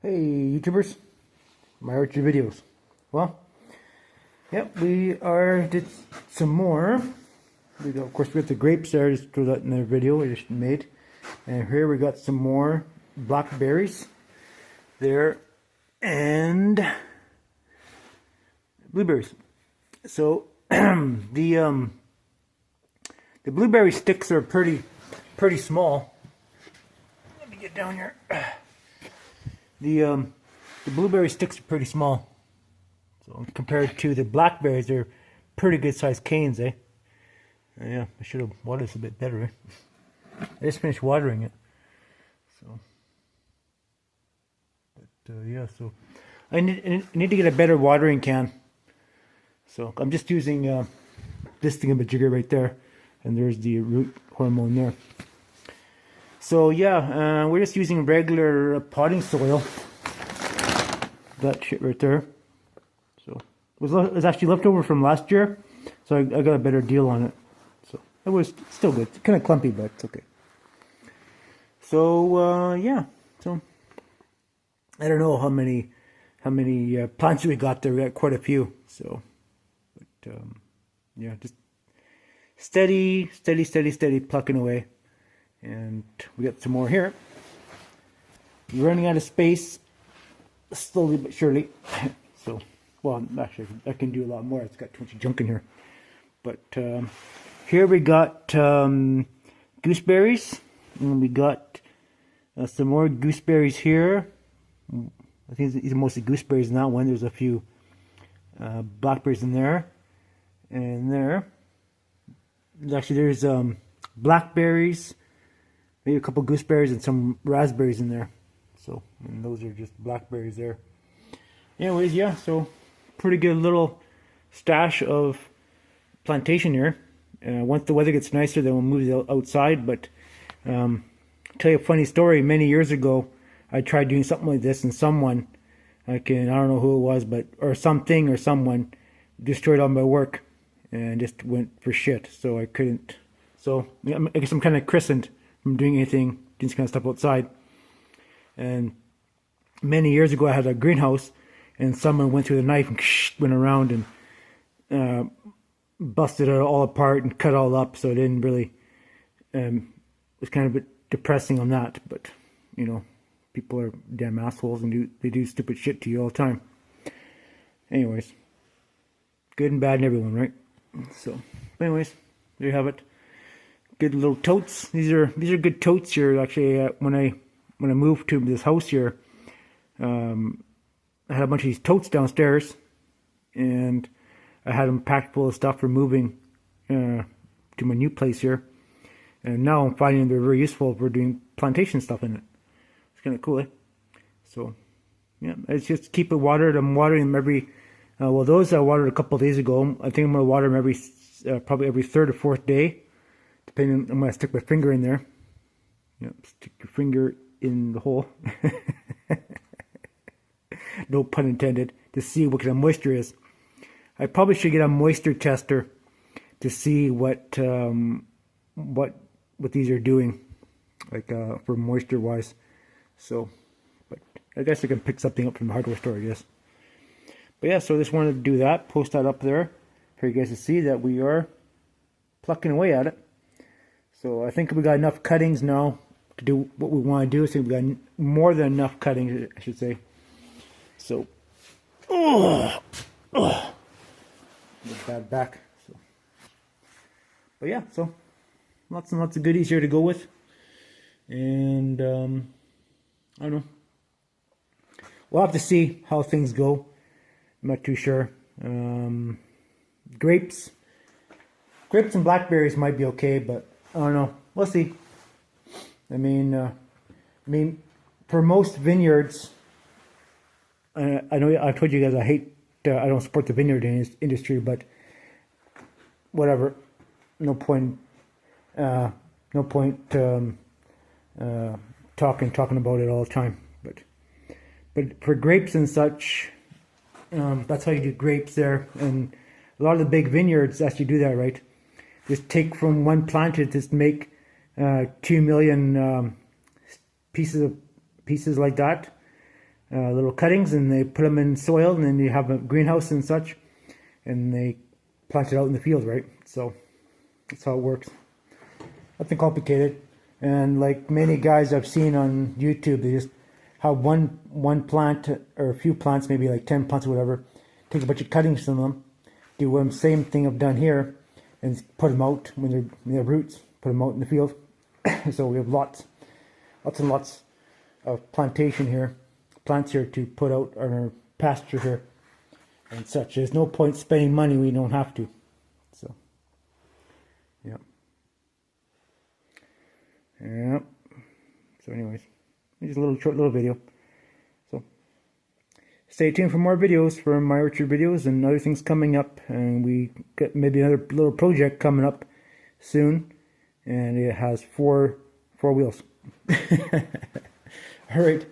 Hey YouTubers, my orchard videos. Well, yep, did some more. Of course, we got the grapes there, just threw that in the video I just made. And here we got some more blackberries there and blueberries. So the blueberry sticks are pretty small. Let me get down here. The blueberry sticks are pretty small, so compared to the blackberries, they're pretty good sized canes, eh? Yeah, I should have watered this a bit better, eh? I just finished watering it, so. But yeah, so I need to get a better watering can. So I'm just using this thingamajigger right there, and there's the root hormone there. So yeah, we're just using regular potting soil. That shit right there. So it was actually left over from last year, so I got a better deal on it. So it was still good. It's kind of clumpy, but it's okay. So yeah, so I don't know how many plants we got there. We got quite a few. So, but yeah, just steady plucking away. And we got some more here. We're running out of space, slowly but surely. So, well, actually, I can do a lot more. It's got too much junk in here. But here we got gooseberries, and we got some more gooseberries here. I think these are mostly gooseberries in that one. There's a few blackberries in there, and there. Actually, there's blackberries. Maybe a couple gooseberries and some raspberries in there. So, and those are just blackberries there. Anyways, yeah, so pretty good little stash of plantation here. Once the weather gets nicer, then we'll move it outside. But tell you a funny story. Many years ago, I tried doing something like this, and someone, I don't know who it was, or something or someone destroyed all my work and just went for shit. So I couldn't. So I guess I'm kind of christened from doing anything, this kind of stuff outside. And many years ago I had a greenhouse, and someone went through the knife and went around and busted it all apart and cut it all up. So it didn't really, it was kind of a bit depressing on that. But, you know, people are damn assholes and they do stupid shit to you all the time. Anyways, good and bad in everyone, right? So, anyways, there you have it. Good little totes. These are good totes here. Actually, when I moved to this house here, I had a bunch of these totes downstairs, and I had them packed full of stuff for moving to my new place here. And now I'm finding they're very useful for doing plantation stuff in it. It's kind of cool, eh? So yeah, I just keep it watered. I'm watering them every. Well, those I watered a couple of days ago. I think I'm gonna water them probably every third or fourth day. Depending, I'm going to stick my finger in there. Yep, stick your finger in the hole. No pun intended. To see what kind of moisture is. I probably should get a moisture tester to see what these are doing, like for moisture wise. So, but I guess I can pick something up from the hardware store, I guess. But yeah, so I just wanted to do that. Post that up there for you guys to see that we are plucking away at it. So I think we got enough cuttings now to do what we want to do. So we got more than enough cuttings, I should say. So, get that back. So, but yeah, so lots and lots of goodies here to go with. And I don't know. We'll have to see how things go. I'm not too sure. Grapes and blackberries might be okay, but I don't know. We'll see. I mean, for most vineyards, I know I told you guys I don't support the vineyard industry, but whatever. No point talking about it all the time. But for grapes and such, that's how you do grapes there, and a lot of the big vineyards actually do that, right? Just take from one plant to just make 2 million pieces like that. little cuttings, and they put them in soil, and then you have a greenhouse and such, and they plant it out in the field, right? So that's how it works. Nothing complicated. And like many guys I've seen on YouTube, they just have one plant or a few plants, maybe like 10 plants or whatever, take a bunch of cuttings from them, do the same thing I've done here, and put them out when they're roots, put them out in the field. So we have lots and lots of plantation here, plants here to put out on our pasture here and such. There's no point spending money we don't have to. So, yeah. Yeah. So anyways, just a short little video. So stay tuned for more videos from my orchard videos and other things coming up, and we got maybe another little project coming up soon, and it has four wheels. All right,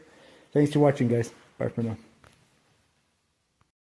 thanks for watching, guys. Bye for now.